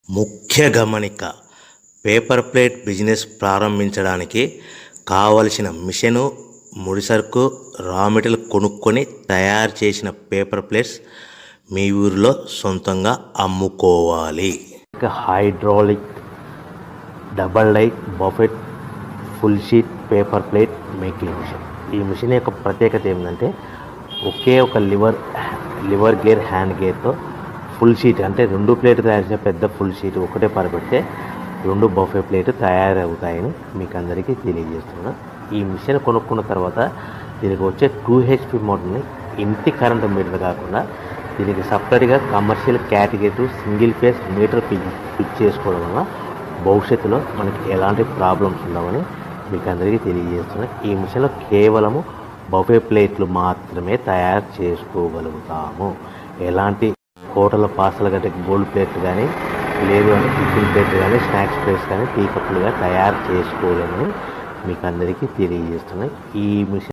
ముఖ్య గమనిక: paper plate business ప్రారంభించడానికి కావలసిన మిషను, ముడిసరుకు, రా మెటీరియల్ కొనుక్కొని తయారు చేసిన పేపర్ ప్లేట్స్ మీ ఊరిలో సొంతంగా అమ్ముకోవాలి. Hydraulic double die buffet full sheet paper plate making machine. ఈ మిషన్ యొక్క ప్రత్యేకత ఏంటంటే ఒకే ఒక లివర్ గేర్, హ్యాండ్ గేర్తో ఫుల్ షీట్ అంటే 2 ప్లేట్ తయారు చేసే పెద్ద ఫుల్ షీట్ ఒకటే పరబెడితే 2 బఫే ప్లేట్ తయారవుతాయని మీకు అందరికీ తెలియజేస్తున్నా. ఈ మిషన్ కొనుక్కున్న తర్వాత దీనికి వచ్చే 2 HP మోటార్ని ఇంటి కరెంటు మీటర్ కాకుండా దీనికి సపరేట్గా commercial category single phase metre fix చేసుకోవడం వల్ల భవిష్యత్తులో మనకి ఎలాంటి ప్రాబ్లమ్స్ ఉండవని మీకు అందరికీ తెలియజేస్తున్నా. ఈ మిషన్లో కేవలము బఫే ప్లేట్లు మాత్రమే తయారు చేసుకోగలుగుతాము. ఎలాంటి హోటల్ పార్సల్ గట్టే గోల్డ్ ప్లేట్లు కానీ, లేదు అంటే టిఫిన్ ప్లేట్లు కానీ, స్నాక్స్ ప్లేట్స్ కానీ, టీ కప్పులుగా తయారు చేసుకోలేమని మీకు అందరికీ తెలియజేస్తున్నాయి. ఈ మిషన్